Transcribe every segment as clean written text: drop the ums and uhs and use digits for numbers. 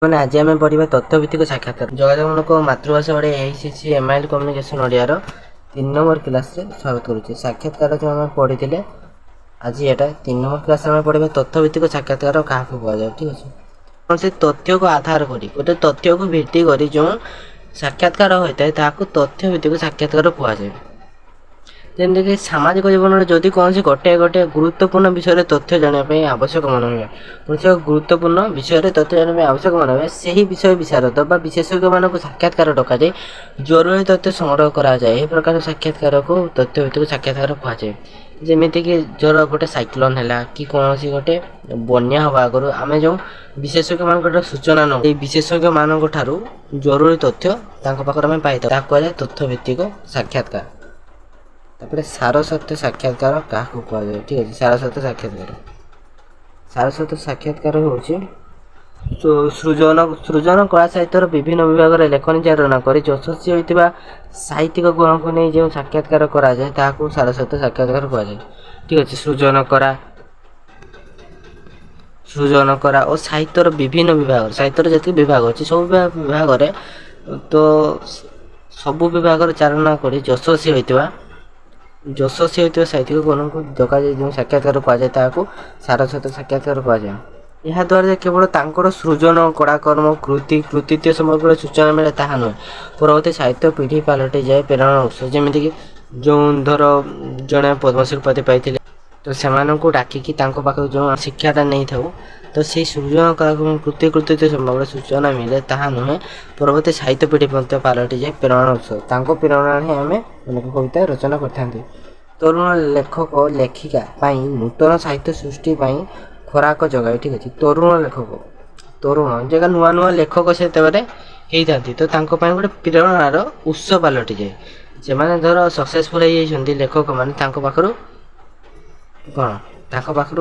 मैंने आज आम पढ़ा तथ्यभित्तिक साक्षात्कार जगजनक मातृभाषा Odia AICC MIL communication Odiyar 3 number class रे स्वागत करुच्चे। साक्षात्कार जो आम पढ़ी आज यहाँ 3 नंबर क्लास में पढ़ा तथ्यभित्तिक साक्षात्कार क्या कहुए। ठीक अच्छे कौन से तथ्य को आधार कर गोटे तथ्य को भित्ति कर जो साक्षात्कार होता है तथ्यभित्तिक साक्षात्कार कहुए। जमीक सामाजिक जीवन में जदि कौन से गोटे गोटे गुरुत्वपूर्ण विषय तथ्य जानापी आवश्यक मन हुए कौन से गुरुत्वपूर्ण विषय तथ्य जानापी आवश्यक मन हुए से विषय विशारद बा विशेषज्ञ मान साक्षात्कार डकाए जरूरी तथ्य संग्रह कराए। प्रकार साक्षात्कार को तथ्यभित्तिक साक्षात्कार कहुए। जमीक जर गोटे साइक्लोन है कि कौन सी गोटे बन्या हवा आगु आम जो विशेषज्ञ मान सूचना नौ विशेषज्ञ मान जरूरी तथ्य पाखर पाई कहुए तथ्यभित्तिक साक्षात्कार। तापर सारस्वत साक्षात्कार क्या कहुए। ठीक अच्छे सारस्वत साक्षात्कार सारस्वत साक्षात्कार हूँ सृजन कला साहित्य विभिन्न विभाग में लेखन चारणा कर यशस्वी होता साहित्यिक गुण को नहीं जो साक्षात्कार कराए सारस्वत साक्षात्कार कहुए। ठीक अच्छे सृजन करा और साहित्य विभिन्न विभाग साहित्य जी विभाग अच्छे सब विभाग तो सबु विभाग चारणा कर यशस्वी होता साहित्यिक गुण को दकाए जो साक्षात्कार कहुए सारस्वत साक्षात्कार कहुए। यह द्वारा केवल तांकर सृजन कलाकर्म कृतित्व समग्र सूचना मिले ताहा नुहे परवर्ती साहित्य पीढ़ी पलटि जाए प्रेरणा उत्स। जमीक जो धर जड़े पद्मश्री उपाधि पाई तो से डाकिकी पाख जो शिक्षाटा नहीं था तो से सृजन कलाकर्म कृतित्व समग्र सूचना मिले ताहा नुहे परवर्ती साहित्य पीढ़ी पलटि जाए प्रेरणा उत्स। प्रेरणा ही आम अनेक कविता रचना करते। तरुण लेखक लेखिका नूतन साहित्य सृष्टि खोराक जगाए। ठीक अच्छे तरुण तरुण जगह नुआ नुआ लेखक से होती तो गोटे प्रेरणार उत्स पलटि जाए। से धर सक्सेसफुल हो लेखक मैंने पाखर कौन पाखर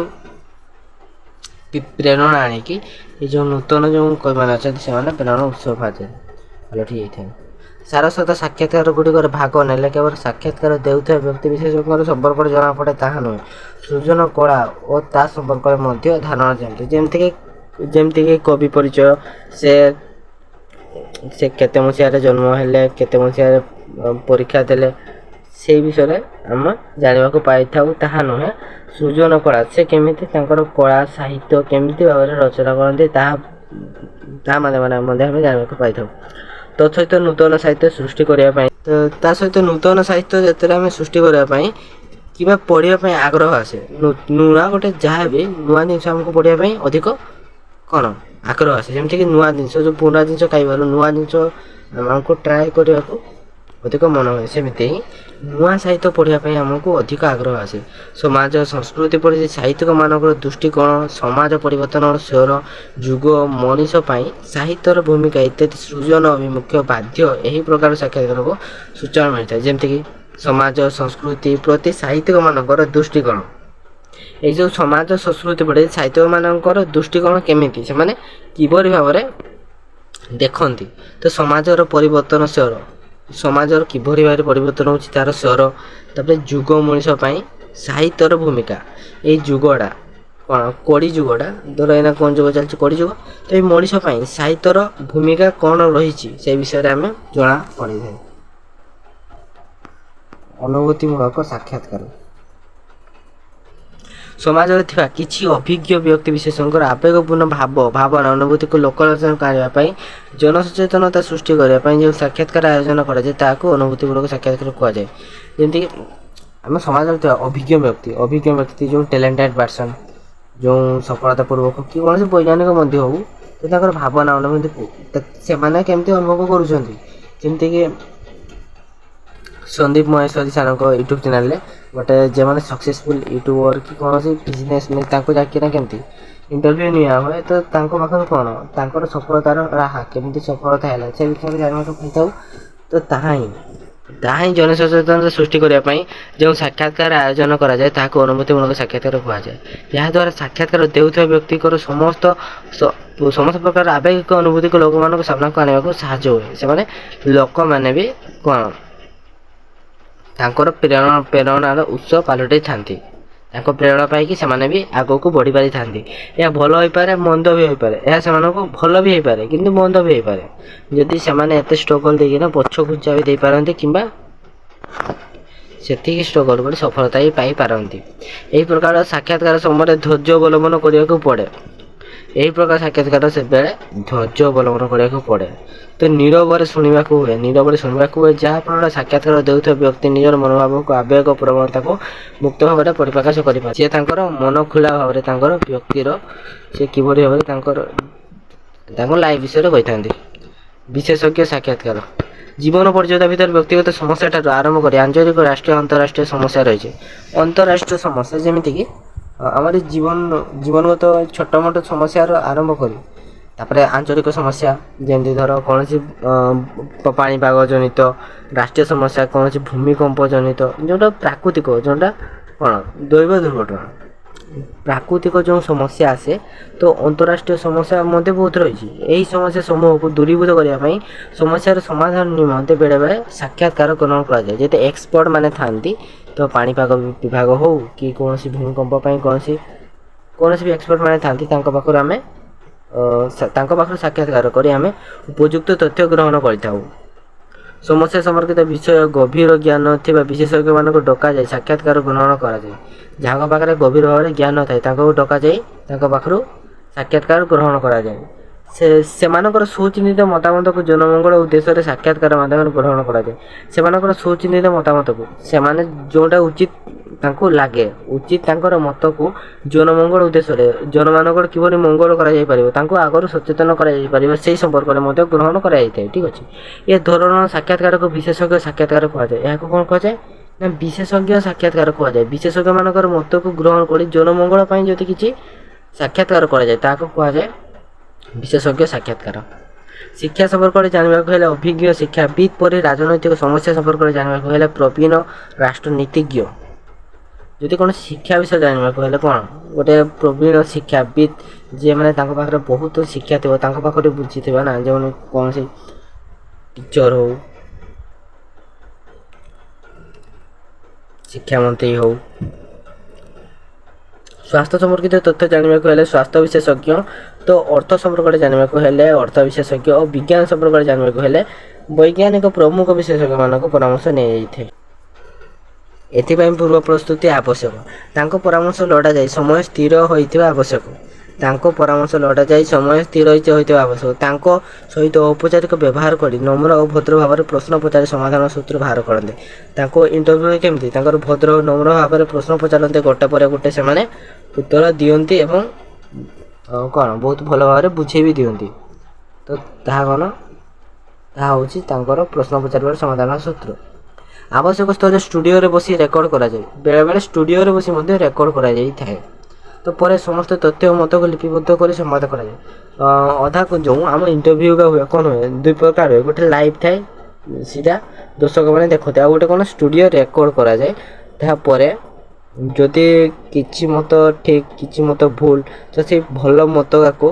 प्रेरणा आणिकी जो नूतन जो कवि मैंने अच्छा से प्रेरणा उत्स पलटि जाए। सारस्वत साक्षात्कार गुड़िक भाग ने केवल साक्षात्कार देउଥିବା व्यक्ति विशेषज्ञ संपर्क जना पड़े ताहा नुहे सृजन कला और ता संपर्क धारणा जमती जमीक कवि परिचय से केते मसीह जन्म हेले केते मसीह परीक्षा देले से विषय आम जाना पाई ताहा नुहे सृजन कला से केमी कला साहित्य केमी भाव में रचना करते जाना पाई सहित नूतन साहित्य सृष्टि करने तो सहित नूतन साहित्य जिते आम सृष्टि करने कि पढ़ाई आग्रह आसे नुआ गोटे जहाँ भी नुआ जिन आमको पढ़ाई अधिक कौन आग्रह आसे जमीक नुआ जिन जो पुराना जिन खाइबार नुआ जिन आमको ट्राए करने को अधिक मन हुए सेमती नुआ साहित्य पढ़ाई आमको अधिक आग्रह आसे। समाज संस्कृति पर साहित्यिक मानक दृष्टिकोण समाज परिवर्तन स्वर जुग मनीषपाई साहित्यर भूमिका इत्यादि सृजन अभिमुख्य बाध्य यही प्रकार साक्षात्कार को सूचना मिलता है। जमीक समाज संस्कृति प्रति साहित्यिक मानक दृष्टिकोण ये जो समाज संस्कृति पर साहित्यिक मानक दृष्टिकोण केमिति से माने किभली भाव में देखती तो समाजर परिवर्तन स्वर समाजर किभली भाव परिवर्तन होची तार स्वर तापर जुग मनीषपाई साहित्यर भूमिका ये जुगड़ा कौन कड़ी जुगड़ा धर एना कौन जुग चलती कड़ी जुग तो ये मनीषपाई साहित्यर भूमिका कौन रही से विषय आम जना पड़ी था। अनुभूतिमूलक साक्षात्कार समाज में किसी अभिज्ञ व्यक्ति विशेषज्ञ आवेगपूर्ण भावना अनुभूति को लोकलोचन करने जनसचेतनता सृष्टि करने जो साक्षात्कार आयोजन कराए अनुभूतिमूलक साक्षात्कार कहुए। जमीक आम समाज में अभिज्ञ व्यक्ति जो टैलेंटेड पर्सन जो सफलतापूर्वक कि कौन से वैज्ञानिक हो तो भावना अनुभूति से केमती अनुभव करुँच। संदीप महेश्वरी सार यूट्यूब चैनल गोटे जो मैंने सक्सेसफुल यूट्यूबर कि कौन सी बिजनेस जाकि केमती इंटरव्यू निया हुए तो पाखर कौन सफलतार राहा केमती सफलता है से विषय जानवा पाई तो ताही जनसचेतन सृष्टि करने जो साक्षात्कार आयोजन कराए अनुभूतिमूलक साक्षात्कार कहुए। याद्वारा साक्षात्कार देउଥିବା व्यक्ति समस्त प्रकार आवेगिक अनुभूति को लोक मान सामना को आने को साहाय्य हुए से लोक मैंने भी कौन प्रेरणार उत्स पलटि था। ତାଙ୍କ ପ୍ରେରଣା ପାଇକି ସେମାନେ ବି ଆଗକୁ ବଢ଼ି ପାରିଥାନ୍ତି। ଏହା ଭଲ ହୋଇପାରେ, ମନ୍ଦ ବି ହୋଇପାରେ। ଏହା ସେମାନଙ୍କୁ ଭଲ ବି ହୋଇପାରେ କିନ୍ତୁ ମନ୍ଦ ବି ହୋଇପାରେ ଯଦି ସେମାନେ ଏତେ ଷ୍ଟ୍ରଗଲ୍ ଦେଇକିନା ପଛ ଘୁଞ୍ଚା ବି ଦେଇପାରନ୍ତି କିମ୍ବା ସେତିକି ଷ୍ଟ୍ରଗଲ୍ କରି ସଫଳତା ବି ପାଇପାରନ୍ତି। ଏହି ପ୍ରକାର ସାକ୍ଷାତକାର ସମୟରେ ଧୈର୍ଯ୍ୟ ଅବଲମ୍ବନ କରିବାକୁ ପଡ଼େ। ଏହି ପ୍ରକାର ସାକ୍ଷାତକାର ସେବେଳେ ଧୈର୍ଯ୍ୟ ଅବଲମ୍ବନ କରିବାକୁ ପଡ଼େ। ତ ନୀରବରେ ଶୁଣିବାକୁ ହୁଏ ଯାହାଫଳରେ ସାକ୍ଷାତକାର ଦେଉଥିବା ବ୍ୟକ୍ତି ନିଜର ମନୋଭାବକୁ ଆବେଗ ପ୍ରବଣତାକୁ ମୁକ୍ତ ଭାବରେ ପରିପ୍ରକାଶ କରିପାରେ। ସେ ତାଙ୍କର ମନ ଖୋଲା ଭାବରେ ତାଙ୍କର ବ୍ୟକ୍ତିର ସେ କିଭଳି ଭାବରେ ତାଙ୍କ ଲାଇଫ୍ ବିଷୟରେ କହିଥାନ୍ତି। ବିଶେଷଜ୍ଞ ସାକ୍ଷାତକାର ଜୀବନ ପର୍ଯ୍ୟନ୍ତ ଭିତରେ ବ୍ୟକ୍ତିଗତ ସମସ୍ୟାଠାରୁ ଆରମ୍ଭ କରି ଆଞ୍ଚଳିକ, ରାଷ୍ଟ୍ରୀୟ, ଅନ୍ତରାଷ୍ଟ୍ରୀୟ ସମସ୍ୟା ରହିଛି। ଅନ୍ତରାଷ୍ଟ୍ରୀୟ ସମସ୍ୟା ଯେମିତିକି ଆମର ଜୀବନଗତ ଛୋଟ ମୋଟ ସମସ୍ୟାରୁ ଆରମ୍ଭ କରି ତାପରେ ଆଞ୍ଚଳିକ ସମସ୍ୟା ଯେମିତି ଧର କୌଣସି ପାଣିପାଗ ଜନିତ, ରାଷ୍ଟ୍ରୀୟ ସମସ୍ୟା କୌଣସି ଭୂମିକମ୍ପ ଜନିତ, ଯେଉଁଟା ପ୍ରାକୃତିକ, ଯେଉଁଟା କ'ଣ ଦୈବ ଦୁର୍ଘଟଣା, ପ୍ରାକୃତିକ ଯେଉଁ ସମସ୍ୟା ଆସେ ତ ଅନ୍ତରାଷ୍ଟ୍ରୀୟ ସମସ୍ୟା ମଧ୍ୟ ବହୁତ ରହିଛି। ଏହି ସମସ୍ୟା ସମୂହକୁ ଦୂରୀଭୂତ କରିବା ପାଇଁ ସମସ୍ୟାର ସମାଧାନ ନିମନ୍ତେ ବେଳେବେଳେ ସାକ୍ଷାତକାର ଗ୍ରହଣ କରାଯାଏ। ଯେତେ ଏକ୍ସପର୍ଟ ମାନେ ଥାଆନ୍ତି ତ ପାଣିପାଗ ବିଭାଗ ହେଉ କି କୌଣସି ଭୂମିକମ୍ପ ପାଇଁ କୌଣସି ବି ଏକ୍ସପର୍ଟ ମାନେ ଥାଆନ୍ତି ତାଙ୍କ ପାଖରୁ ସାକ୍ଷାତକାର କରି ଆମେ ଉପଯୁକ୍ତ ତଥ୍ୟ ଗ୍ରହଣ କରିଥାଉ। ସମସ୍ୟା ସମ୍ପର୍କିତ ବିଷୟ ଗଭୀର ଜ୍ଞାନ ଥିବା ବିଶେଷଜ୍ଞମାନଙ୍କୁ ଡକାଯାଇ ସାକ୍ଷାତକାର ଗ୍ରହଣ କରାଯାଏ। ଯାହାଙ୍କ ପାଖରେ ଗଭୀର ଭାବରେ ଜ୍ଞାନ ଥାଏ ତାଙ୍କୁ ଡକାଯାଇ ତାଙ୍କ ପାଖରୁ ସାକ୍ଷାତକାର ଗ୍ରହଣ କରାଯାଏ। ସେମାନଙ୍କର ସୁଚିନ୍ତିତ ମତାମତକୁ ଜନମଙ୍ଗଳ ଉଦ୍ଦେଶ୍ୟରେ ସାକ୍ଷାତକାର ମାଧ୍ୟମରେ ଗ୍ରହଣ କରାଯାଏ। ସେମାନଙ୍କର ସୁଚିନ୍ତିତ ମତାମତକୁ ସେମାନେ ଯେଉଁଟା ଉଚିତ ତାଙ୍କୁ ଲାଗେ, ଉଚିତ ତାଙ୍କର ମତକୁ ଜନମଙ୍ଗଳ ଉଦ୍ଦେଶ୍ୟରେ ଜନମାନଙ୍କର କିଭଳି ମଙ୍ଗଳ କରାଯାଇପାରିବ ତାଙ୍କୁ ଆଗରୁ ସଚେତନ କରାଯାଇପାରିବ ସେହି ସମ୍ପର୍କରେ ମଧ୍ୟ ଗ୍ରହଣ କରାଯାଇଥାଏ। ଠିକ୍ ଅଛି। ଏ ଧରଣର ସାକ୍ଷାତକାରକୁ ବିଶେଷଜ୍ଞ ସାକ୍ଷାତକାର କୁହାଯାଏ। ଏହାକୁ କ'ଣ କୁହାଯାଏ ନା ବିଶେଷଜ୍ଞ ସାକ୍ଷାତକାର କୁହାଯାଏ। ବିଶେଷଜ୍ଞମାନଙ୍କର ମତକୁ ଗ୍ରହଣ କରି ଜନମଙ୍ଗଳ ପାଇଁ ଯଦି କିଛି ସାକ୍ଷାତକାର କରାଯାଏ ତାହାକୁ କୁହାଯାଏ ବିଶେଷଜ୍ଞ ସାକ୍ଷାତକାର। ଶିକ୍ଷା ସମ୍ପର୍କରେ ଜାଣିବାକୁ ହେଲେ ଅଭିଜ୍ଞ ଶିକ୍ଷାବିତ୍ ପରି ରାଜନୈତିକ ସମସ୍ୟା ସମ୍ପର୍କରେ ଜାଣିବାକୁ ହେଲେ ପ୍ରବୀଣ ରାଷ୍ଟ୍ରନୀତିଜ୍ଞ। ଯଦି କୌଣସି ଶିକ୍ଷା ବିଷୟ ଜାଣିବାକୁ ହେଲେ କ'ଣ ଗୋଟେ ପ୍ରବୀଣ ଶିକ୍ଷାବିତ୍ ଯିଏମାନେ ତାଙ୍କ ପାଖରେ ବହୁତ ଶିକ୍ଷା ଥିବ ତାଙ୍କ ପାଖରେ ବୁଝିଥିବ ନା, ଯେଉଁମାନେ କୌଣସି ଟିଚର ହଉ, ଶିକ୍ଷାମନ୍ତ୍ରୀ ହଉ। ସ୍ୱାସ୍ଥ୍ୟ ସମ୍ପର୍କିତ ତଥ୍ୟ ଜାଣିବାକୁ ହେଲେ ସ୍ୱାସ୍ଥ୍ୟ ବିଶେଷଜ୍ଞ, ତ ଅର୍ଥ ସମ୍ପର୍କରେ ଜାଣିବାକୁ ହେଲେ ଅର୍ଥ ବିଶେଷଜ୍ଞ ଓ ବିଜ୍ଞାନ ସମ୍ପର୍କରେ ଜାଣିବାକୁ ହେଲେ ବୈଜ୍ଞାନିକ ପ୍ରମୁଖ ବିଶେଷଜ୍ଞମାନଙ୍କ ପରାମର୍ଶ ନିଆଯାଇଥାଏ। ଏଥିପାଇଁ ପୂର୍ବ ପ୍ରସ୍ତୁତି ଆବଶ୍ୟକ। ତାଙ୍କ ପରାମର୍ଶ ଲୋଡ଼ାଯାଇ ସମୟ ସ୍ଥିର ହୋଇଥିବା ଆବଶ୍ୟକ। ତାଙ୍କ ସହିତ ଔପଚାରିକ ବ୍ୟବହାର କରି ନମ୍ର ଓ ଭଦ୍ର ଭାବରେ ପ୍ରଶ୍ନ ପଚାରି ସମାଧାନ ସୂତ୍ର ବାହାର କରନ୍ତି। ତାଙ୍କ ଇଣ୍ଟରଭ୍ୟୁରେ କେମିତି ତାଙ୍କର ଭଦ୍ର ଓ ନମ୍ର ଭାବରେ ପ୍ରଶ୍ନ ପଚାରନ୍ତି, ଗୋଟେ ପରେ ଗୋଟେ ସେମାନେ ଉତ୍ତର ଦିଅନ୍ତି ଏବଂ କ'ଣ ବହୁତ ଭଲ ଭାବରେ ବୁଝେଇ ବି ଦିଅନ୍ତି। ତ ତାହା ହେଉଛି ତାଙ୍କର ପ୍ରଶ୍ନ ପଚାରିବାର ସମାଧାନ ସୂତ୍ର। ଆବଶ୍ୟକ ସ୍ତରରେ ଷ୍ଟୁଡ଼ିଓରେ ବସି ରେକର୍ଡ଼ କରାଯାଏ। ବେଳେବେଳେ ଷ୍ଟୁଡ଼ିଓରେ ବସି ମଧ୍ୟ ରେକର୍ଡ଼ କରାଯାଇଥାଏ। ତ ପରେ ସମସ୍ତ ତଥ୍ୟ ଓ ମତକୁ ଲିପିବଦ୍ଧ କରି ସମ୍ବାଦ କରାଯାଏ। ଯେଉଁ ଆମ ଇଣ୍ଟରଭ୍ୟୁ가 ହୁଏ କ'ଣ ହୁଏ, ଦୁଇ ପ୍ରକାର ହୁଏ। ଗୋଟେ ଲାଇଭ୍ ଥାଏ, ସେଇଟା ଦର୍ଶକମାନେ ଦେଖନ୍ତି, ଆଉ ଗୋଟେ କ'ଣ ଷ୍ଟୁଡ଼ିଓ ରେକର୍ଡ଼ କରାଯାଏ। ତାପରେ ଯଦି କିଛି ମତ ଠିକ୍ କିଛି ମତ ଭୁଲ ତ ସେଇ ଭଲ ମତକୁ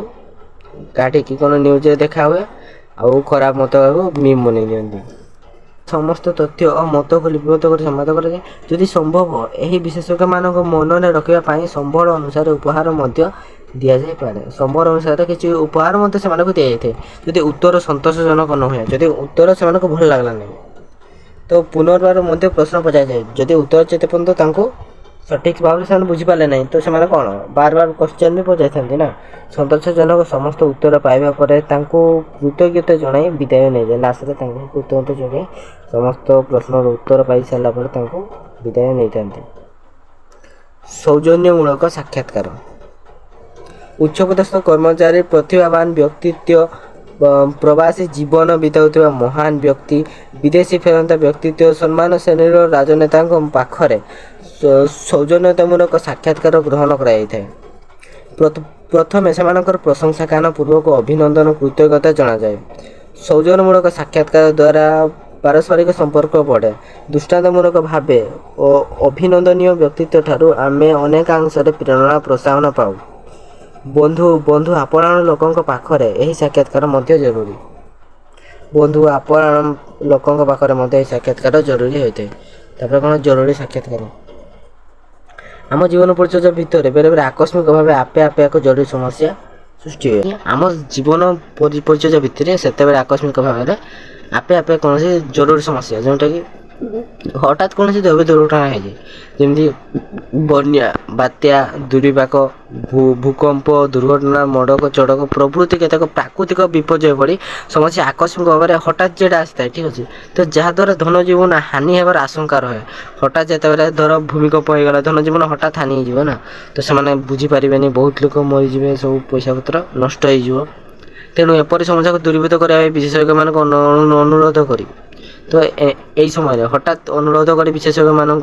କାଟିକି କ'ଣ ନ୍ୟୁଜ୍ରେ ଦେଖା ହୁଏ, ଆଉ ଖରାପ ମତକୁ ମିମ୍ ବନେଇ ଦିଅନ୍ତି। ସମସ୍ତ ତଥ୍ୟ ଓ ମତକୁ ଲିପିବଦ୍ଧ କରି ସମ୍ବାଦ କରାଯାଏ। ଯଦି ସମ୍ଭବ ଏହି ବିଶେଷଜ୍ଞମାନଙ୍କ ମନରେ ରଖିବା ପାଇଁ ସମ୍ବଳ ଅନୁସାରେ ଉପହାର ମଧ୍ୟ ଦିଆଯାଇପାରେ। ସମ୍ବଳ ଅନୁସାରେ କିଛି ଉପହାର ମଧ୍ୟ ସେମାନଙ୍କୁ ଦିଆଯାଇଥାଏ। ଯଦି ଉତ୍ତର ସନ୍ତୋଷଜନକ ନ ହୁଏ, ଯଦି ଉତ୍ତର ସେମାନଙ୍କୁ ଭଲ ଲାଗିଲା ନାହିଁ ତ ପୁନର୍ବାର ମଧ୍ୟ ପ୍ରଶ୍ନ ପଚାରାଯାଏ। ଯଦି ଉତ୍ତର ଯେତେ ପର୍ଯ୍ୟନ୍ତ ତାଙ୍କୁ ସଠିକ୍ ଭାବରେ ସେମାନେ ବୁଝିପାରିଲେ ନାହିଁ ତ ସେମାନେ କ'ଣ ବାରବାର କ୍ୱେଶ୍ଚନ୍ ବି ପଚାରିଥାନ୍ତି ନା। ସନ୍ତୋଷଜନକ ସମସ୍ତ ଉତ୍ତର ପାଇବା ପରେ ତାଙ୍କୁ କୃତଜ୍ଞତା ଜଣାଇ ବିଦାୟ ନେଇଯାଏ। ଲାଷ୍ଟରେ ତାଙ୍କୁ କୃତଜ୍ଞତା ଜଣାଇ ସମସ୍ତ ପ୍ରଶ୍ନର ଉତ୍ତର ପାଇସାରିଲା ପରେ ତାଙ୍କୁ ବିଦାୟ ନେଇଥାନ୍ତି। ସୌଜନ୍ୟମୂଳକ ସାକ୍ଷାତକାର ଉଚ୍ଚପଦସ୍ଥ କର୍ମଚାରୀ, ପ୍ରତିଭାବାନ ବ୍ୟକ୍ତିତ୍ୱ, ପ୍ରବାସୀ ଜୀବନ ବିତାଉଥିବା ମହାନ ବ୍ୟକ୍ତି, ବିଦେଶୀ ଫେରନ୍ତା ବ୍ୟକ୍ତିତ୍ୱ, ସମ୍ମାନ ଶ୍ରେଣୀର ରାଜନେତାଙ୍କ ପାଖରେ ସୌଜନ୍ୟତାମୂଳକ ସାକ୍ଷାତକାର ଗ୍ରହଣ କରାଯାଇଥାଏ। ପ୍ରଥମେ ସେମାନଙ୍କର ପ୍ରଶଂସା ଗାନ ପୂର୍ବକ ଅଭିନନ୍ଦନ କୃତଜ୍ଞତା ଜଣାଯାଏ। ସୌଜନ୍ୟମୂଳକ ସାକ୍ଷାତକାର ଦ୍ୱାରା ପାରସ୍ପରିକ ସମ୍ପର୍କ ବଢ଼େ। ଦୃଷ୍ଟାନ୍ତମୂଳକ ଭାବେ ଓ ଅଭିନନ୍ଦନୀୟ ବ୍ୟକ୍ତିତ୍ୱ ଠାରୁ ଆମେ ଅନେକାଂଶରେ ପ୍ରେରଣା ପ୍ରୋତ୍ସାହନ ପାଉ। ବନ୍ଧୁ ଆପଣାର ଲୋକଙ୍କ ପାଖରେ ଏହି ସାକ୍ଷାତକାର ମଧ୍ୟ ଜରୁରୀ। ଲୋକଙ୍କ ପାଖରେ ମଧ୍ୟ ଏହି ସାକ୍ଷାତକାର ଜରୁରୀ ହୋଇଥାଏ। ତାପରେ କ'ଣ ଜରୁରୀ ସାକ୍ଷାତକାର आम जीवन परिचर्या भितर बेले बेले आकस्मिक भाव आपे आपे एक जरूरी समस्या सृष्टि हुए आम जीवन परिचर्या भितर से आकस्मिक भाव आपे आपे कौन जरूरी समस्या जोटा कि हठात कौन दैव दुर्घटना है जमी बन्या बात्या दुर्विपाक भूकंप दुर्घटना मड़क चड़क प्रभृति केतक प्राकृतिक विपर्य पड़ी समस्या आकस्मिक भाव में हठात जेटा आसता है ठीक अच्छे तो जहाद्वारा धन जीवन हानि होबार आशंका रहे हठात जिते धर भूमिकंप हो गला धन जीवन हठात हानि हो तो से बुझीपारे बहुत लोग मरीजे सब पैसा पत्र नष्ट हो तेणु एपरी समस्या को दूरीभूत करने विशेषज्ञ मान अनुरोध करी तो यही समय हठात अनुरोध कर विशेषज्ञ मान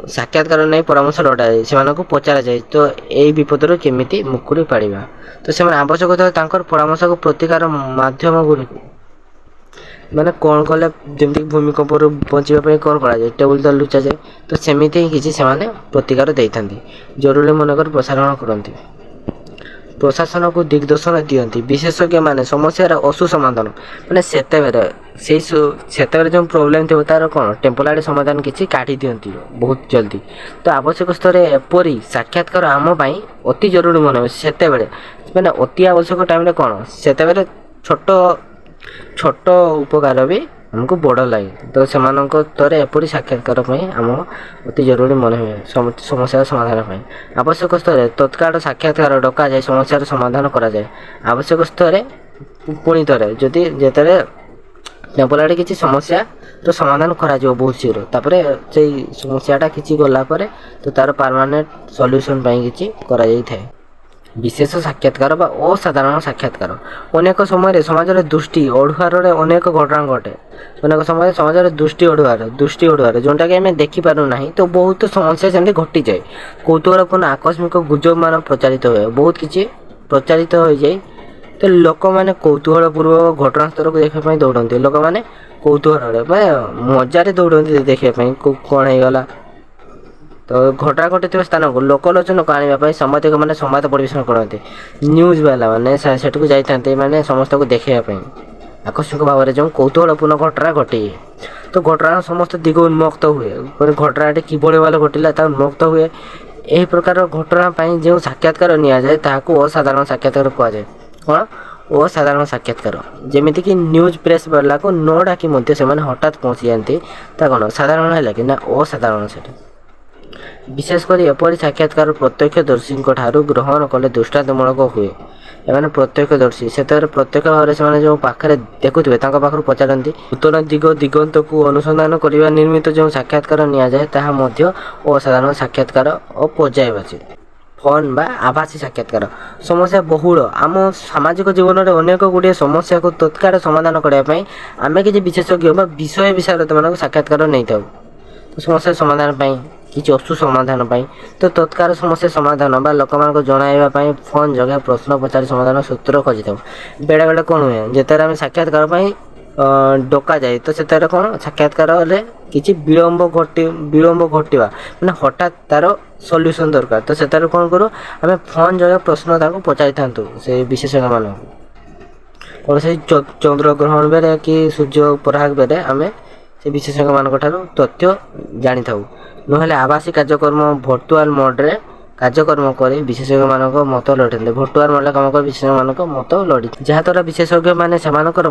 साक्षात्कार नहीं परामर्श लड़ा जाए से पचरा जाए तो यही विपद केमी मुकुड़ी पाड़ा तो से आवश्यक परामर्श को प्रतिकार मध्यम गुड़ी माने कौन कले जमी भूमिकंप बचाई कौन कराए टेबुल तो लुचा जाए तो सेमती किसी से प्रतिकार दे था जरूरी मनकर प्रसारण करती प्रशासन को दिग्दर्शन दियंती विशेषज्ञ माने समस्यार असु समाधान माने सेते जो प्रोब्लेम थी तार कौन टेम्पोरारी समाधान किसी काटी दियंती बहुत जल्दी तो आवश्यक स्तर एपरी साक्षात्कार आम पाई अति जरूरी मन से माने अति आवश्यक टाइम कौन से छोट छोट उपकार भी हमको बड़ लगे तो से एपरी साक्षात्कार आम अति जरूरी मन हुए समस्या समाधान आवश्यक स्तर तत्काल साक्षात्कार डक जाए समस्यार समाधान करा जाए आवश्यक स्तर पुणी थे जदि जिते टेम्पोरारी किसी समस्या तो समाधान करा बहुत शीघ्र तापर से समस्याटा किसी गलापर तो तार परमानेंट सॉल्यूशन किसी करा जाए विशेष साक्षात्कार बा असाधारण साक्षात्कार अनेक समय समाज दृष्टि अड़ुआर अनेक घटना घटे अनेक समय समाज दृष्टि अड़ुआर जोटा कि आम देखिपार ना तो बहुत समस्या सेमती घटी जाए कौतूहलपूर्ण आकस्मिक गुजब मान प्रचारित हुए बहुत किसी प्रचारित हो जाए तो लोक मैंने कौतूहलपूर्वक घटनास्थल को देखापी दौड़ती लोक मैंने कौतूहल मजार दौड़ती देखापी कौन होगा तो घटना घटी स्थान को लोकलोचन को आने संवादिक मैंने संवाद परिवेशन करते न्यूज वाला मैंने को जाते मैंने समस्त को देखापी आकस्मिक भाव में जो कौतूहलपूर्ण घटना घटे तो घटना समस्त दिग उन्मुक्त हुए घटना किभली भाव घटला उन्मुक्त हुए यही प्रकार घटना जो साक्षात्कार निजाए असाधारण साक्षात्कार कहुए कौन असाधारण साक्षात्कार जमीक न्यूज प्रेस वाला को न डाकी हठात पहुँची जाती कौन साधारण है कि ना असाधारण से विशेषकर एपरी साक्षात्कार प्रत्यक्षदर्शी ग्रहण कले दृष्टांतमूलक हुए एमाने प्रत्यक्षदर्शी से प्रत्यक्ष भाव से जो पाखे देखुए पाखु पचारती नूतन दिग दिगंत को अनुसंधान करने निर्मित जो साक्षात्कार निजाए असाधारण साक्षात्कार और पर्यायवाची फन बा आभासी साक्षात्कार समस्या बहुल आम सामाजिक जीवन में अनेक गुड़िया समस्या को तत्काल समाधान करने आम किसी विशेषज्ञ विषय विशारद मान साक्षात्कार नहीं था तो समस्या समाधान किसी असु समाधान तो तत्काल समस्या समाधान बा लोक मान जन फोन जगह प्रश्न पचारि समाधान सूत्र खोजी था बेले बेले कौन हुए जिते आम साक्षात्कार डका जाए तो से कौन साक्षात्कार किसी विलंब घटवा मैंने हठात तार सॉल्यूशन दरकार तो से कौन करूँ आम फोन जगह प्रश्न पचारि था से विशेषज्ञ मान कौन से चंद्र ग्रहण बेले कि सूर्य पराग बेले आम से विशेषज्ञ मान तथ्य जानी था नहले आवासी कार्यक्रम भर्चुआल मोड्रे कार्यक्रम कर विशेषज्ञ मान मत लड़ी भर्चुआल मोड्रे कम कर विशेषज्ञ मान मत लड़ी जहाँद्वारा विशेषज्ञ मैंने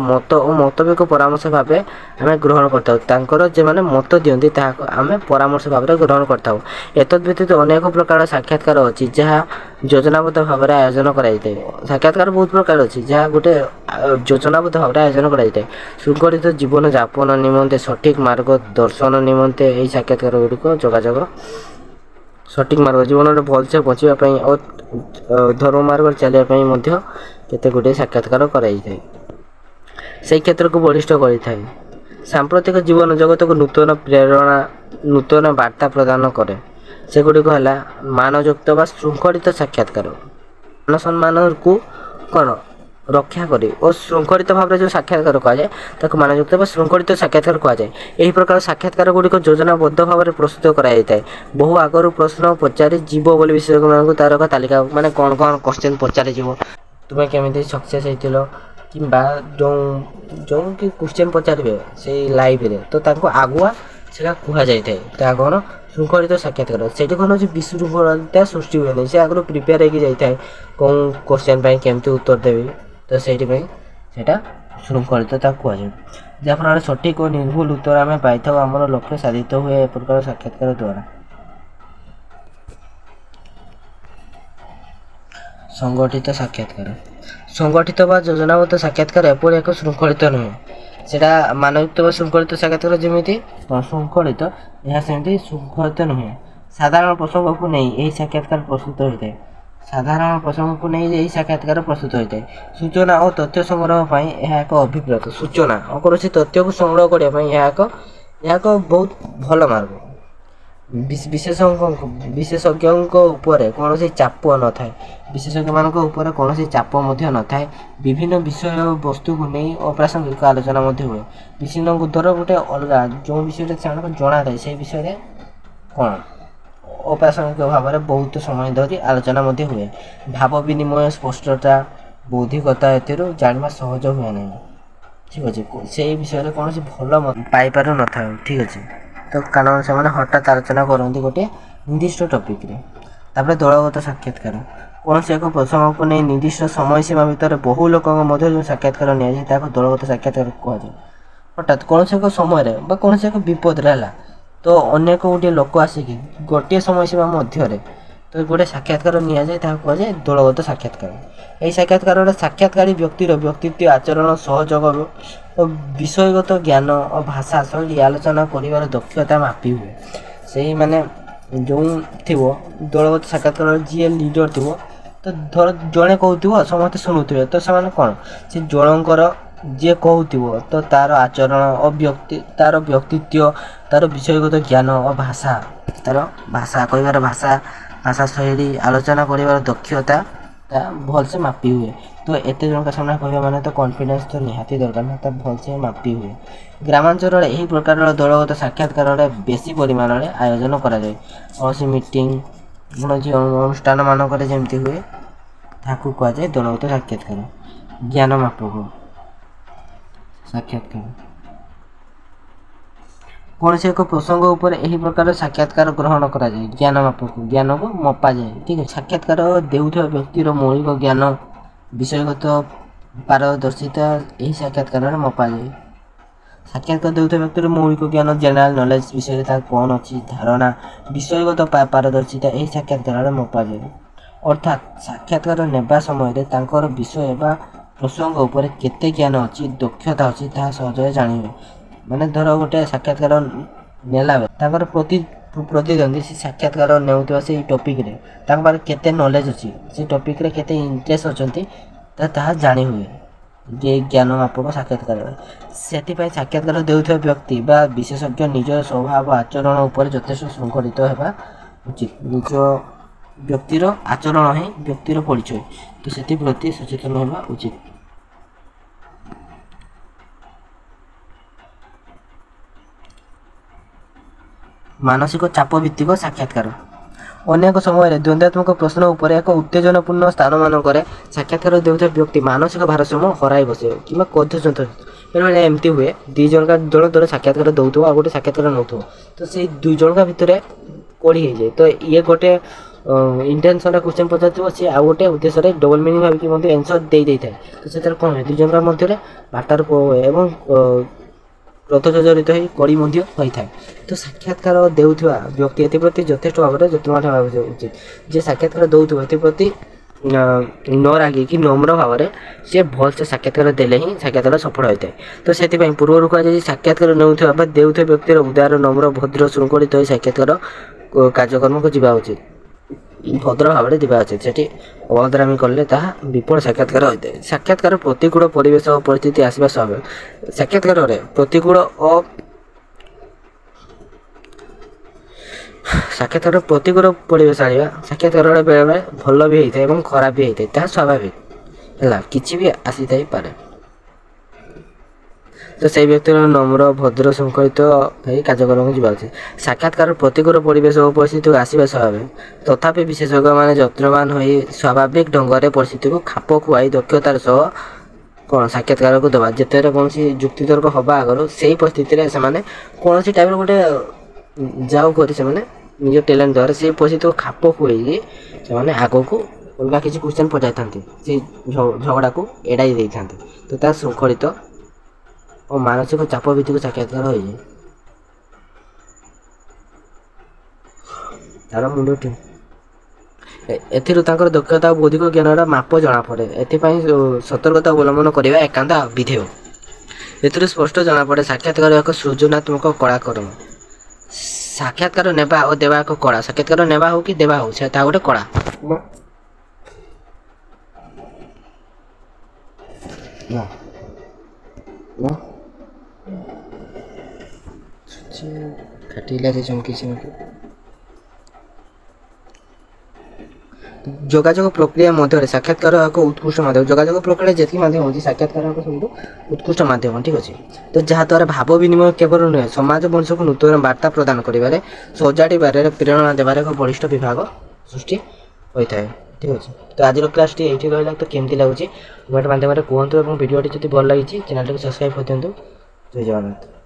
मत और मंतव्य को परामर्श भाव आम ग्रहण करता जो मैंने मत दिखती आम परामर्श भाव ग्रहण करता एतद व्यतीत अनेक प्रकार साक्षात्कार अच्छी जहाँ योजनाबद्ध भाव आयोजन कराई साक्षात्कार बहुत प्रकार अच्छी जहाँ गोटे योजनाबद्ध भाव आयोजन कराई सुगठित जीवन यापन निमंते सठिक मार्ग दर्शन निमंते यही साक्षात्कार गुड़िक जोगाजोग सठिक मार्ग जीवन में भलसे पहुँचापी और धर्म मार्ग चलने केते गुटे साक्षात्कार कराई से क्षेत्र को बलिष्ठ करता सांप्रतिक जीवन जगत को नूतन प्रेरणा नूतन वार्ता प्रदान करे सेगुड़िक है मानयुक्त व श्रृंखलित साक्षात्कार मान सम्मान को कौन रक्षा करे और श्रृंखलित भाव जो साक्षात्कार कहुए मानयुक्त व श्रृंखलित साक्षात्कार कहुए यही प्रकार साक्षात्कार गुड़िक योजनाबद्ध भाव में प्रस्तुत कराई बहु आगर प्रश्न पचारि जीव बोली विशेषज्ञ मान तार एक तालिका माने कौन कौन क्वेश्चन पचारि जीव तुम्हें केमी सक्सेस होइतिलो कि जो जो कि क्वेश्चन पचारे से लाइव रे तो आगुआ ସେଟା କୁହାଯାଇଥାଏ। ତାହା କ'ଣ ଶୃଙ୍ଖଳିତ ସାକ୍ଷାତକାର। ସେଠି କ'ଣ ହେଉଛି ବିଶୃଙ୍ଖଳତା ସୃଷ୍ଟି ହୁଏନି। ସେ ଆଗରୁ ପ୍ରିପେୟାର ହେଇକି ଯାଇଥାଏ କେଉଁ କ୍ୱେଶ୍ଚନ୍ ପାଇଁ କେମିତି ଉତ୍ତର ଦେବି। ତ ସେଇଥିପାଇଁ ସେଇଟା ଶୃଙ୍ଖଳିତ ତାକୁ କୁହାଯାଏ। ଯାହାଫଳରେ ସଠିକ୍ ଓ ନିର୍ଭୁଲ ଉତ୍ତର ଆମେ ପାଇଥାଉ। ଆମର ଲକ୍ଷ୍ୟ ସାଧିତ ହୁଏ ଏ ପ୍ରକାର ସାକ୍ଷାତକାର ଦ୍ୱାରା। ସଂଗଠିତ ସାକ୍ଷାତକାର। ସଂଗଠିତ ବା ଯୋଜନାବଦ୍ଧ ସାକ୍ଷାତକାର ଏପରି ଏକ ଶୃଙ୍ଖଳିତ ନୁହେଁ। ସେଇଟା ମାନବିକ ବା ଶୃଙ୍ଖଳିତ ସାକ୍ଷାତକାର ଯେମିତି ଶୃଙ୍ଖଳିତ, ଏହା ସେମିତି ଶୃଙ୍ଖଳିତ ନୁହେଁ। ସାଧାରଣ ପ୍ରସଙ୍ଗକୁ ନେଇ ଏହି ସାକ୍ଷାତକାର ପ୍ରସ୍ତୁତ ହୋଇଥାଏ। ସାଧାରଣ ପ୍ରସଙ୍ଗକୁ ନେଇ ଏହି ସାକ୍ଷାତକାର ପ୍ରସ୍ତୁତ ହୋଇଥାଏ। ସୂଚନା ଓ ତଥ୍ୟ ସଂଗ୍ରହ ପାଇଁ ଏହା ଏକ ଅଭିପ୍ରେତ। ସୂଚନା ଓ କୌଣସି ତଥ୍ୟକୁ ସଂଗ୍ରହ କରିବା ପାଇଁ ଏହା ଏକ ବହୁତ ଭଲ ମାର୍ଗ। ବିଶେଷଜ୍ଞଙ୍କ ଉପରେ କୌଣସି ଚାପ ନଥାଏ। ବିଶେଷଜ୍ଞମାନଙ୍କ ଉପରେ କୌଣସି ଚାପ ମଧ୍ୟ ନଥାଏ। ବିଭିନ୍ନ ବିଷୟ ବସ୍ତୁକୁ ନେଇ ଅପ୍ରାସଙ୍ଗିକ ଆଲୋଚନା ମଧ୍ୟ ହୁଏ। ବିଶେଷଜ୍ଞଙ୍କ ଧର ଗୋଟେ ଅଲଗା ଯେଉଁ ବିଷୟରେ ସେମାନଙ୍କୁ ଜଣାଥାଏ ସେହି ବିଷୟରେ କ'ଣ ଅପ୍ରାସଙ୍ଗିକ ଭାବରେ ବହୁତ ସମୟ ଧରି ଆଲୋଚନା ମଧ୍ୟ ହୁଏ। ଭାବ ବିନିମୟ, ସ୍ପଷ୍ଟତା, ବୌଦ୍ଧିକତା ଏଥିରୁ ଜାଣିବା ସହଜ ହୁଏ ନାହିଁ। ଠିକ୍ ଅଛି, ସେଇ ବିଷୟରେ କୌଣସି ଭଲ ପାଇପାରୁନଥାଏ। ଠିକ୍ ଅଛି, ତ କାରଣ ସେମାନେ ହଠାତ୍ ଆଲୋଚନା କରନ୍ତି ଗୋଟେ ନିର୍ଦ୍ଦିଷ୍ଟ ଟପିକ୍ରେ। ତାପରେ ଦଳଗତ ସାକ୍ଷାତକାର। କୌଣସି ଏକ ପ୍ରସଙ୍ଗକୁ ନେଇ ନିର୍ଦ୍ଦିଷ୍ଟ ସମୟସୀମା ଭିତରେ ବହୁ ଲୋକଙ୍କ ମଧ୍ୟରେ ଯେଉଁ ସାକ୍ଷାତକାର ନିଆଯାଏ ତାହାକୁ ଦଳଗତ ସାକ୍ଷାତକାର କୁହାଯାଏ। ହଠାତ୍ କୌଣସି ଏକ ସମୟରେ ବା କୌଣସି ଏକ ବିପଦରେ ହେଲା, ତ ଅନେକ ଗୁଡ଼ିଏ ଲୋକ ଆସିକି ଗୋଟିଏ ସମୟସୀମା ମଧ୍ୟରେ ତ ଗୋଟେ ସାକ୍ଷାତକାର ନିଆଯାଏ, ତାହାକୁ କୁହାଯାଏ ଦଳଗତ ସାକ୍ଷାତକାର। ଏହି ସାକ୍ଷାତକାରରେ ସାକ୍ଷାତକାରୀ ବ୍ୟକ୍ତିର ବ୍ୟକ୍ତିତ୍ୱ, ଆଚରଣ, ସହଯୋଗ ଓ ବିଷୟଗତ ଜ୍ଞାନ ଓ ଭାଷା ଶୈଳୀ ଆଲୋଚନା କରିବାର ଦକ୍ଷତା ମାପି ହୁଏ। ସେଇମାନେ ଯେଉଁ ଥିବ ଦଳଗତ ସାକ୍ଷାତକାରରେ ଯିଏ ଲିଡର ଥିବ, ତ ଧର ଜଣେ କହୁଥିବ ସମସ୍ତେ ଶୁଣୁଥିବେ, ତ ସେମାନେ କ'ଣ ସେ ଜଣଙ୍କର ଯିଏ କହୁଥିବ ତ ତାର ଆଚରଣ ଓ ତାର ବ୍ୟକ୍ତିତ୍ୱ, ତାର ବିଷୟଗତ ଜ୍ଞାନ ଓ ଭାଷା, ତାର ଭାଷା କହିବାର ଭାଷା ଶୈଳୀ, ଆଲୋଚନା କରିବାର ଦକ୍ଷତା ତା ଭଲସେ ମାପି ହୁଏ। ତ ଏତେ ଜଣଙ୍କ ସାମ୍ନା କହିବା ମାନେ ତ କନଫିଡେନ୍ସ ତ ନିହାତି ଦରକାର ନା, ତା ଭଲସେ ମାପି ହୁଏ। ଗ୍ରାମାଞ୍ଚଳରେ ଏହି ପ୍ରକାରର ଦଳଗତ ସାକ୍ଷାତକାରରେ ବେଶୀ ପରିମାଣରେ ଆୟୋଜନ କରାଯାଏ। କୌଣସି ମିଟିଂ, କୌଣସି ଅନୁଷ୍ଠାନ ମାନଙ୍କରେ ଯେମିତି ହୁଏ ତାହାକୁ କୁହାଯାଏ ଦଳଗତ ସାକ୍ଷାତକାର। ଜ୍ଞାନ ମାପକ ସାକ୍ଷାତକାର। କୌଣସି ଏକ ପ୍ରସଙ୍ଗ ଉପରେ ଏହି ପ୍ରକାର ସାକ୍ଷାତକାର ଗ୍ରହଣ କରାଯାଏ। ଜ୍ଞାନ ମାପକ, ଜ୍ଞାନକୁ ମପାଯାଏ। ଠିକ୍ ଅଛି, ସାକ୍ଷାତକାର ଦେଉଥିବା ବ୍ୟକ୍ତିର ମୌଳିକ ଜ୍ଞାନ, ବିଷୟଗତ ପାରଦର୍ଶିତା ଏହି ସାକ୍ଷାତକାରରେ ମପାଯାଏ। ସାକ୍ଷାତକାର ଦେଉଥିବା ବ୍ୟକ୍ତିର ମୌଳିକ ଜ୍ଞାନ, ଜେନେରାଲ ନଲେଜ ବିଷୟରେ ତାର କ'ଣ ଅଛି ଧାରଣା, ବିଷୟଗତ ପାରଦର୍ଶିତା ଏହି ସାକ୍ଷାତକାରରେ ମପାଯାଏ। ଅର୍ଥାତ୍ ସାକ୍ଷାତକାର ନେବା ସମୟରେ ତାଙ୍କର ବିଷୟ ବା ପ୍ରସଙ୍ଗ ଉପରେ କେତେ ଜ୍ଞାନ ଅଛି, ଦକ୍ଷତା ଅଛି ତାହା ସହଜରେ ଜାଣିବେ। ମାନେ ଧର ଗୋଟେ ସାକ୍ଷାତକାର ନେଲା ବେଳେ ତାଙ୍କର ପ୍ରତିଦ୍ୱନ୍ଦ୍ୱୀ ସେ ସାକ୍ଷାତକାର ନେଉଥିବା ସେଇ ଟପିକ୍ରେ ତାଙ୍କ ପାଖରେ କେତେ ନଲେଜ ଅଛି, ସେ ଟପିକ୍ରେ କେତେ ଇଣ୍ଟରେଷ୍ଟ ଅଛନ୍ତି ତାହା ଜାଣି ହୁଏ ଯେ ଜ୍ଞାନ ମାପକ ସାକ୍ଷାତକାରରେ। ସେଥିପାଇଁ ସାକ୍ଷାତକାର ଦେଉଥିବା ବ୍ୟକ୍ତି ବା ବିଶେଷଜ୍ଞ ନିଜର ସ୍ୱଭାବ ଆଚରଣ ଉପରେ ଯଥେଷ୍ଟ ଶୃଙ୍ଖଳିତ ହେବା ଉଚିତ। ନିଜ ବ୍ୟକ୍ତିର ଆଚରଣ ହିଁ ବ୍ୟକ୍ତିର ପରିଚୟ, ତ ସେଥିପ୍ରତି ସଚେତନ ହେବା ଉଚିତ। ମାନସିକ ଚାପ ଭିତ୍ତିକ ସାକ୍ଷାତକାର। ଅନେକ ସମୟରେ ଦ୍ୱନ୍ଦ୍ୱାତ୍ମକ ପ୍ରଶ୍ନ ଉପରେ ଏକ ଉତ୍ତେଜନାପୂର୍ଣ୍ଣ ସ୍ଥାନମାନଙ୍କରେ ସାକ୍ଷାତକାର ଦେଉଥିବା ବ୍ୟକ୍ତି ମାନସିକ ଭାରସାମ୍ୟ ହରାଇ ବସେ କିମ୍ବା କ୍ରୋଧଜନିତ ବେଳେବେଳେ ଏମିତି ହୁଏ। ଦୁଇ ଜଣକା ଧର ସାକ୍ଷାତକାର ଦେଉଥିବ ଆଉ ଗୋଟେ ସାକ୍ଷାତକାର ନେଉଥିବ, ତ ସେଇ ଦୁଇ ଜଣଙ୍କ ଭିତରେ କୋଡ଼ି ହେଇଯାଏ। ତ ଇଏ ଗୋଟେ ଇଣ୍ଟେନସନ୍ରେ କ୍ୱେଶ୍ଚନ୍ ପଚାରୁଥିବ, ସିଏ ଆଉ ଗୋଟେ ଉଦ୍ଦେଶ୍ୟରେ ଡବଲ ମିନିଂ ଭାବିକି ମଧ୍ୟ ଆନ୍ସର ଦେଇଥାଏ। ତ ସେଥିରେ କ'ଣ ହୁଏ, ଦୁଇ ଜଣଙ୍କ ମଧ୍ୟରେ ବାର୍ତ୍ତାର ଏବଂ କ୍ରୋଧ ଜର୍ଜରିତ ହୋଇ କଡ଼ି ମଧ୍ୟ ହୋଇଥାଏ। ତ ସାକ୍ଷାତକାର ଦେଉଥିବା ବ୍ୟକ୍ତି ଏଥିପ୍ରତି ଯଥେଷ୍ଟ ଭାବରେ ଯତ୍ନବାନ ହେବା ଉଚିତ। ଯିଏ ସାକ୍ଷାତକାର ଦେଉଥିବ ଏଥିପ୍ରତି ନ ରାଗିକି ନମ୍ର ଭାବରେ ସେ ଭଲସେ ସାକ୍ଷାତକାର ଦେଲେ ହିଁ ସାକ୍ଷାତକାର ସଫଳ ହୋଇଥାଏ। ତ ସେଥିପାଇଁ ପୂର୍ବରୁ କୁହାଯାଇଛି ସାକ୍ଷାତକାର ନେଉଥିବା ବା ଦେଉଥିବା ବ୍ୟକ୍ତିର ଉଦାର, ନମ୍ର, ଭଦ୍ର, ଶୃଙ୍ଖଳିତ ହୋଇ ସାକ୍ଷାତକାର କାର୍ଯ୍ୟକ୍ରମକୁ ଯିବା ଉଚିତ। ଭଦ୍ର ଭାବରେ ଯିବା ଉଚିତ। ସେଠି ଅଭଦ୍ରାମୀ କଲେ ତାହା ବିଫଳ ସାକ୍ଷାତକାର ହୋଇଥାଏ। ସାକ୍ଷାତକାର ପ୍ରତିକୂଳ ପରିବେଶ ଓ ପରିସ୍ଥିତି ଆସିବା ସ୍ୱାଭାବିକ। ସାକ୍ଷାତକାରରେ ପ୍ରତିକୂଳ ପରିବେଶ ଆଣିବା ସାକ୍ଷାତକାରରେ ବେଳେବେଳେ ଭଲ ବି ହେଇଥାଏ ଏବଂ ଖରାପ ବି ହେଇଥାଏ, ତାହା ସ୍ୱାଭାବିକ ହେଲା, କିଛି ବି ଆସିଥାଇପାରେ। ତ ସେଇ ବ୍ୟକ୍ତିର ନମ୍ର, ଭଦ୍ର, ଶୃଙ୍ଖଳିତ ହୋଇ କାର୍ଯ୍ୟକ୍ରମକୁ ଯିବା ଉଚିତ। ସାକ୍ଷାତକାର ପ୍ରତିକୂଳ ପରିବେଶ ଓ ପରିସ୍ଥିତିକୁ ଆସିବା ସ୍ୱାଭାବିକ। ତଥାପି ବିଶେଷଜ୍ଞମାନେ ଯତ୍ନବାନ ହୋଇ ସ୍ୱାଭାବିକ ଢଙ୍ଗରେ ପରିସ୍ଥିତିକୁ ଖାପ ଖୁଆଇ ଦକ୍ଷତାର ସହ କ'ଣ ସାକ୍ଷାତକାରକୁ ଦେବା। ଯେତେବେଳେ କୌଣସି ଯୁକ୍ତିତର୍କ ହେବା ଆଗରୁ ସେଇ ପରିସ୍ଥିତିରେ ସେମାନେ କୌଣସି ଟାଇପ୍ର ଗୋଟେ ଯାଉ କରି ସେମାନେ ନିଜ ଟ୍ୟାଲେଣ୍ଟ ଦ୍ୱାରା ସେଇ ପରିସ୍ଥିତିକୁ ଖାପ ଖୁଆଇକି ସେମାନେ ଆଗକୁ ଅଲଗା କିଛି କ୍ୱେଶ୍ଚନ୍ ପଚାରିଥାନ୍ତି, ସେଇ ଝଗଡ଼ାକୁ ଏଡ଼ାଇ ଦେଇଥାନ୍ତି। ତ ତା ଶୃଙ୍ଖଳିତ ଓ ମାନସିକ ଚାପ ଭିତ୍ତିକ ସାକ୍ଷାତକାର ହୋଇଯାଏ। ତାର ମୁଣ୍ଡଟି ଏଥିରୁ ତାଙ୍କର ଦକ୍ଷତା ଓ ବୌଦ୍ଧିକ ଜ୍ଞାନର ମାପ ଜଣାପଡ଼େ। ଏଥିପାଇଁ ସତର୍କତା ଅବଲମ୍ବନ କରିବା ଏକାନ୍ତ ବିଧେୟ। ଏଥିରୁ ସ୍ପଷ୍ଟ ଜଣାପଡ଼େ ସାକ୍ଷାତକାର ଏକ ସୃଜନାତ୍ମକ କଳାକର୍ମ। ସାକ୍ଷାତକାର ନେବା ଓ ଦେବା ଏକ କଳା। ସାକ୍ଷାତକାର ନେବା ହେଉ କି ଦେବା ହେଉ ସେଟା ଗୋଟେ କଳା। যোগাযোগ প্রক্রিয়া মধ্যে সাক্ষাৎকার এক উৎকৃষ্ট মাধ্যম। যোগাযোগ প্রক্রিয়া যেত মাধ্যম হচ্ছে সাক্ষাৎকার এক সবুঠ উৎকৃষ্ট মাধ্যম, ঠিক আছে। তো যাদ্ୱାରା ভাব বিনিময় কেবল নুহে, সমাজ বংশକୁ নূতন বার্তা প্রদান করিবারে, সজাড়িবারে, প্রেরণা দেবার এক বলিষ্ঠ বিভাগ সৃষ্টি ହୋଇଥାଏ, ঠিক আছে। তো ଆଜିର କ୍ଲାସ୍ଟି ଏଇଠି ରହିଲା। ତ କେମିତି ଲାଗୁଛି କମେଣ୍ଟ ମାଧ୍ୟମରେ କୁହନ୍ତୁ ଏବଂ ଭିଡ଼ିଓଟି ଯଦି ଭଲ ଲାଗିଛି ଚ୍ୟାନେଲଟିକୁ ସବସ୍କ୍ରାଇବ୍ କରିଦିଅନ୍ତୁ। ଜୟ ଜଗନ୍ନାଥ।